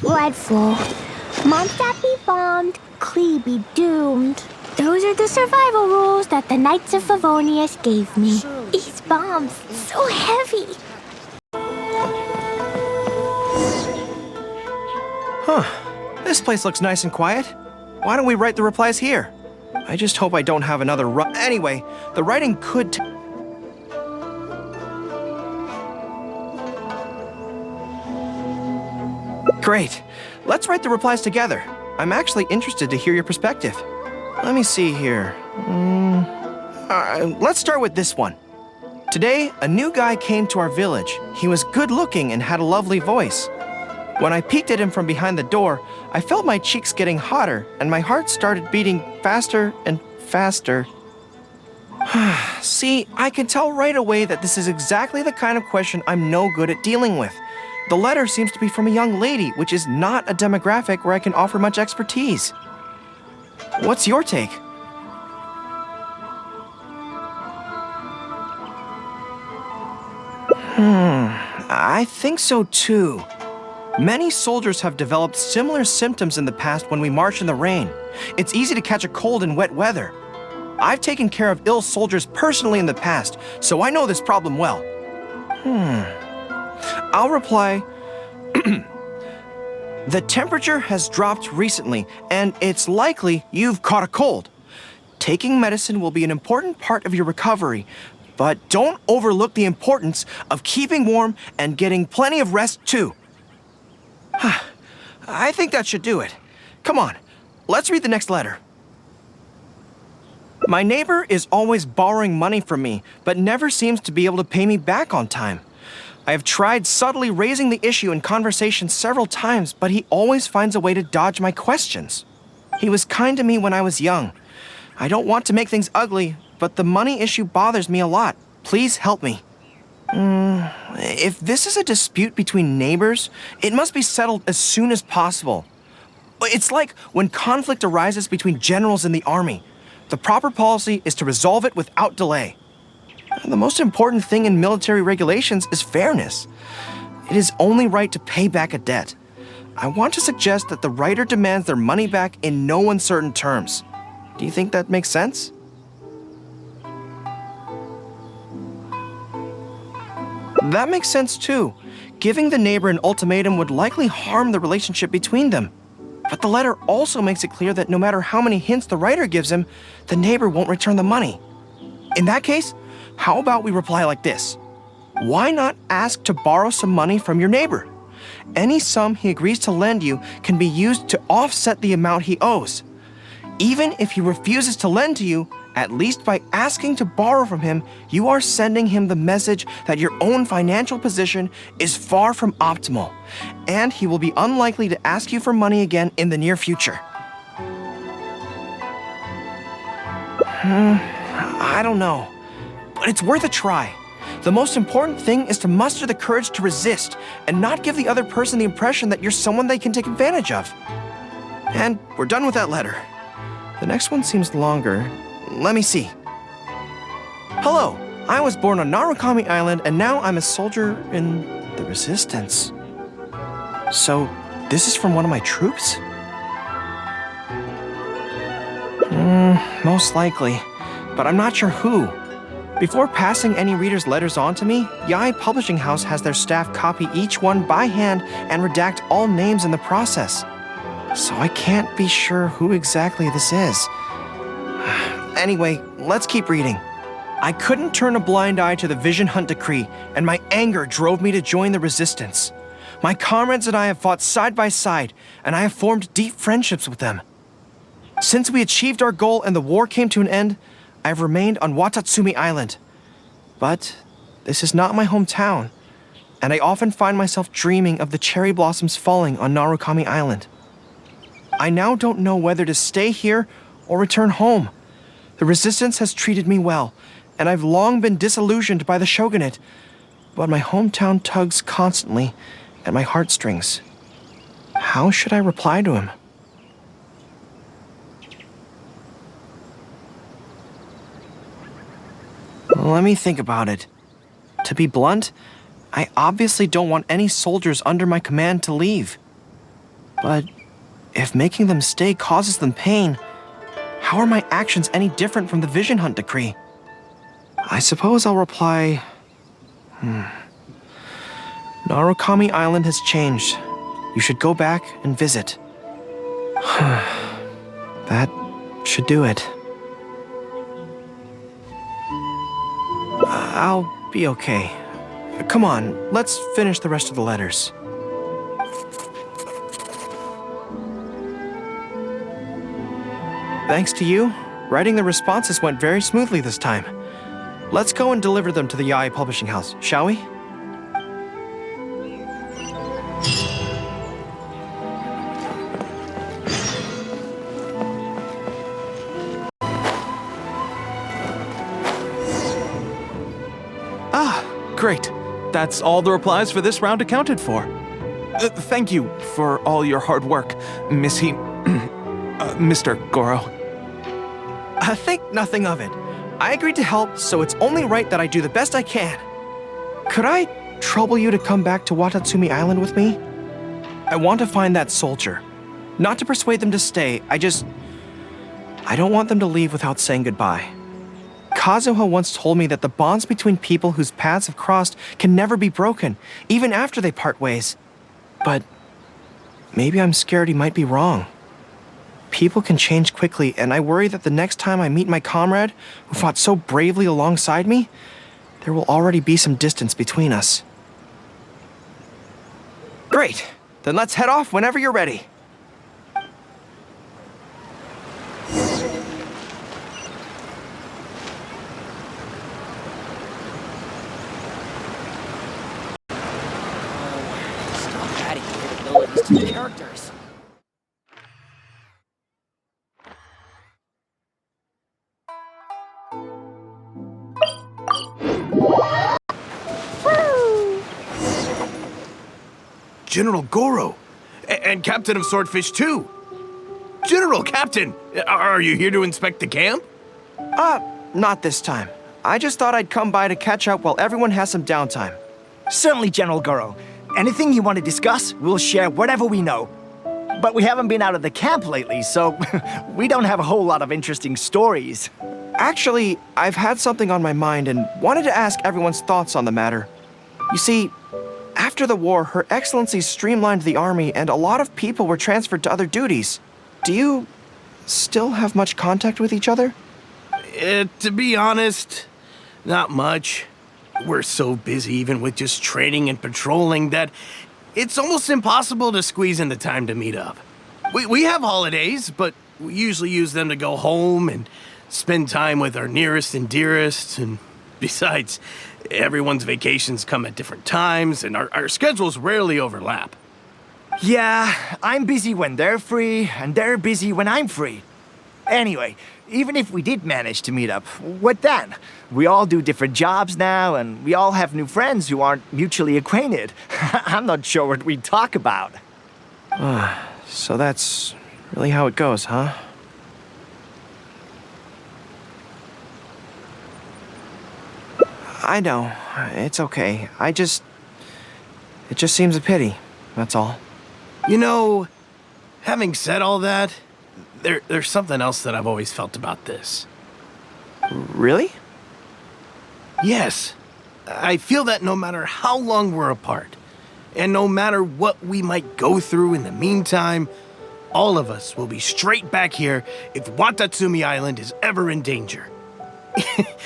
dreadful. Mondstadt be bombed, Klee be doomed. Those are the survival rules that the Knights of Favonius gave me. These bombs, so heavy. Huh. This place looks nice and quiet. Why don't we write the replies here? I just hope I don't have another Anyway, the writing could Great. Let's write the replies together. I'm actually interested to hear your perspective. Let me see here. Let's start with this one. Today, a new guy came to our village. He was good-looking and had a lovely voice. When I peeked at him from behind the door, I felt my cheeks getting hotter, and my heart started beating faster and faster. See, I can tell right away that this is exactly the kind of question I'm no good at dealing with. The letter seems to be from a young lady, which is not a demographic where I can offer much expertise. What's your take? I think so too. Many soldiers have developed similar symptoms in the past when we march in the rain. It's easy to catch a cold in wet weather. I've taken care of ill soldiers personally in the past, so I know this problem well. I'll reply, the temperature has dropped recently, and it's likely you've caught a cold. Taking medicine will be an important part of your recovery, but don't overlook the importance of keeping warm and getting plenty of rest too. I think that should do it. Come on, let's read the next letter. My neighbor is always borrowing money from me, but never seems to be able to pay me back on time. I have tried subtly raising the issue in conversation several times, but he always finds a way to dodge my questions. He was kind to me when I was young. I don't want to make things ugly, but the money issue bothers me a lot. Please help me. If this is a dispute between neighbors, it must be settled as soon as possible. It's like when conflict arises between generals in the army. The proper policy is to resolve it without delay. The most important thing in military regulations is fairness. It is only right to pay back a debt. I want to suggest that the writer demands their money back in no uncertain terms. Do you think that makes sense? That makes sense too. Giving the neighbor an ultimatum would likely harm the relationship between them. But the letter also makes it clear that no matter how many hints the writer gives him, the neighbor won't return the money. In that case, how about we reply like this? Why not ask to borrow some money from your neighbor? Any sum he agrees to lend you can be used to offset the amount he owes. Even if he refuses to lend to you, at least by asking to borrow from him, you are sending him the message that your own financial position is far from optimal, and he will be unlikely to ask you for money again in the near future. I don't know, but it's worth a try. The most important thing is to muster the courage to resist and not give the other person the impression that you're someone they can take advantage of. And we're done with that letter. The next one seems longer. Let me see. Hello, I was born on Narukami Island and now I'm a soldier in the Resistance. So, this is from one of my troops? Most likely, but I'm not sure who. Before passing any reader's letters on to me, Yae Publishing House has their staff copy each one by hand and redact all names in the process. So I can't be sure who exactly this is. Anyway, let's keep reading. I couldn't turn a blind eye to the Vision Hunt decree, and my anger drove me to join the resistance. My comrades and I have fought side by side, and I have formed deep friendships with them. Since we achieved our goal and the war came to an end, I have remained on Watatsumi Island. But this is not my hometown, and I often find myself dreaming of the cherry blossoms falling on Narukami Island. I now don't know whether to stay here or return home. The resistance has treated me well, and I've long been disillusioned by the shogunate, but my hometown tugs constantly at my heartstrings. How should I reply to him? Let me think about it. To be blunt, I obviously don't want any soldiers under my command to leave. But if making them stay causes them pain, how are my actions any different from the Vision Hunt decree? I suppose I'll reply... Narukami Island has changed. You should go back and visit. That should do it. I'll be okay. Come on, let's finish the rest of the letters. Thanks to you, writing the responses went very smoothly this time. Let's go and deliver them to the Yae Publishing House, shall we? Great. That's all the replies for this round accounted for. Thank you for all your hard work, Mr. Gorou. Think nothing of it. I agreed to help, so it's only right that I do the best I can. Could I trouble you to come back to Watatsumi Island with me? I want to find that soldier. Not to persuade them to stay, I don't want them to leave without saying goodbye. Kazuha once told me that the bonds between people whose paths have crossed can never be broken, even after they part ways. But maybe I'm scared he might be wrong. People can change quickly, and I worry that the next time I meet my comrade, who fought so bravely alongside me, there will already be some distance between us. Great! Then let's head off whenever you're ready. To the characters. General Gorou, and Captain of Swordfish too. General Captain, are you here to inspect the camp? Not this time. I just thought I'd come by to catch up while everyone has some downtime. Certainly, General Gorou. Anything you want to discuss, we'll share whatever we know. But we haven't been out of the camp lately, so we don't have a whole lot of interesting stories. Actually, I've had something on my mind and wanted to ask everyone's thoughts on the matter. You see, after the war, Her Excellency streamlined the army and a lot of people were transferred to other duties. Do you still have much contact with each other? To be honest, not much. We're so busy even with just training and patrolling that it's almost impossible to squeeze in the time to meet up. We have holidays, but we usually use them to go home and spend time with our nearest and dearest. And besides, everyone's vacations come at different times and our schedules rarely overlap. Yeah, I'm busy when they're free, and they're busy when I'm free. Anyway, even if we did manage to meet up, what then? We all do different jobs now, and we all have new friends who aren't mutually acquainted. I'm not sure what we'd talk about. So that's really how it goes, huh? I know. It's okay. It just seems a pity, that's all. You know, having said all that, there's something else that I've always felt about this. Really? Yes. I feel that no matter how long we're apart, and no matter what we might go through in the meantime, all of us will be straight back here if Watatsumi Island is ever in danger.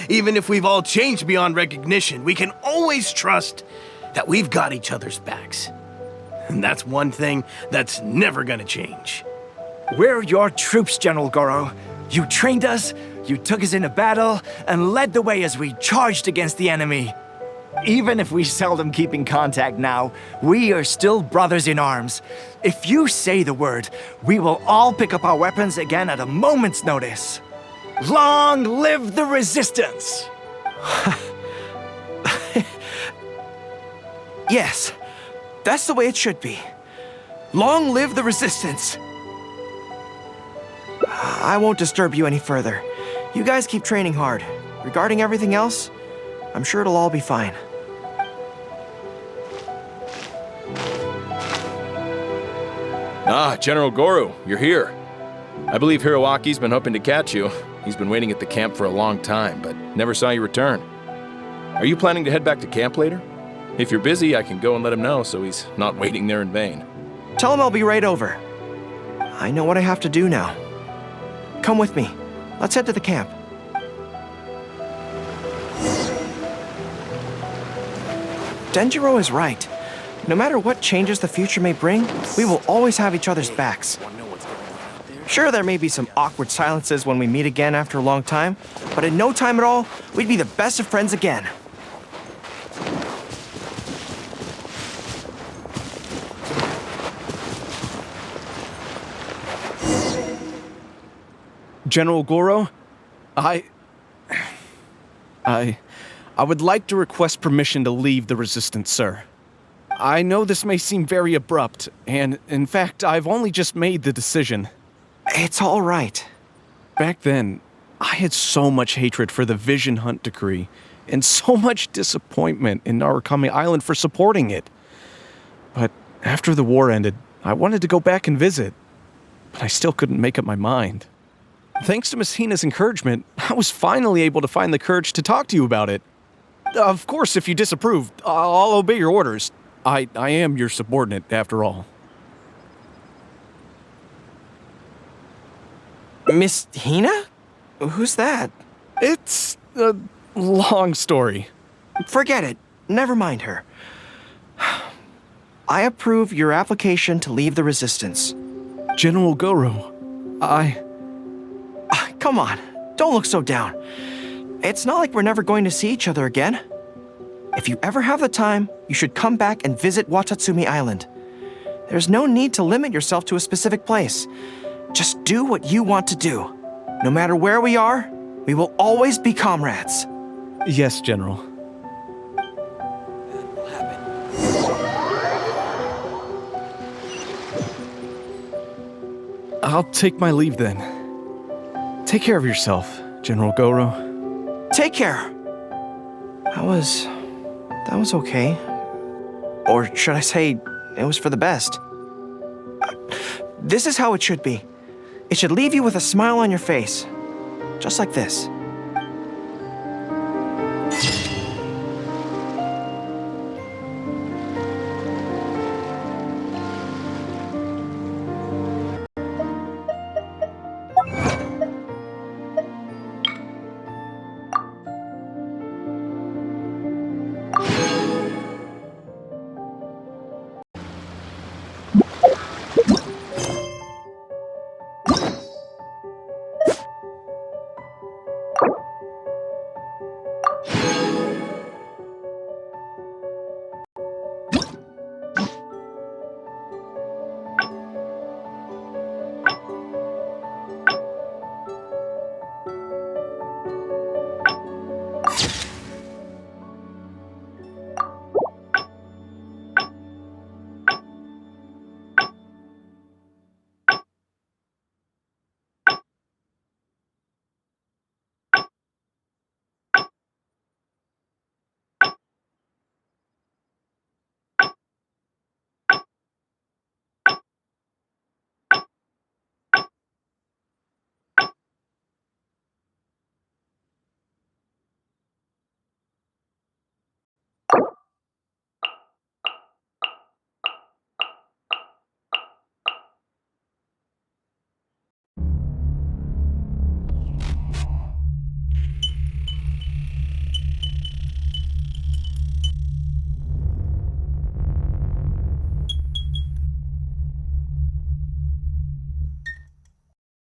Even if we've all changed beyond recognition, we can always trust that we've got each other's backs. And that's one thing that's never gonna change. We're your troops, General Gorou. You trained us, you took us into battle, and led the way as we charged against the enemy. Even if we seldom keep in contact now, we are still brothers in arms. If you say the word, we will all pick up our weapons again at a moment's notice. Long live the resistance! Yes, that's the way it should be. Long live the resistance! I won't disturb you any further. You guys keep training hard. Regarding everything else, I'm sure it'll all be fine. Ah, General Gorou, you're here. I believe Hiroaki's been hoping to catch you. He's been waiting at the camp for a long time, but never saw you return. Are you planning to head back to camp later? If you're busy, I can go and let him know so he's not waiting there in vain. Tell him I'll be right over. I know what I have to do now. Come with me. Let's head to the camp. Denjiro is right. No matter what changes the future may bring, we will always have each other's backs. Sure, there may be some awkward silences when we meet again after a long time, but in no time at all, we'd be the best of friends again. General Gorou, I would like to request permission to leave the Resistance, sir. I know this may seem very abrupt, and in fact, I've only just made the decision. It's all right. Back then, I had so much hatred for the Vision Hunt decree, and so much disappointment in Narukami Island for supporting it. But after the war ended, I wanted to go back and visit, but I still couldn't make up my mind. Thanks to Miss Hina's encouragement, I was finally able to find the courage to talk to you about it. Of course, if you disapprove, I'll obey your orders. I am your subordinate, after all. Miss Hina? Who's that? It's a long story. Forget it. Never mind her. I approve your application to leave the Resistance. General Gorou, Come on, don't look so down. It's not like we're never going to see each other again. If you ever have the time, you should come back and visit Watatsumi Island. There's no need to limit yourself to a specific place. Just do what you want to do. No matter where we are, we will always be comrades. Yes, General. I'll take my leave then. Take care of yourself, General Gorou. Take care. That was okay. Or should I say, it was for the best. This is how it should be. It should leave you with a smile on your face. Just like this.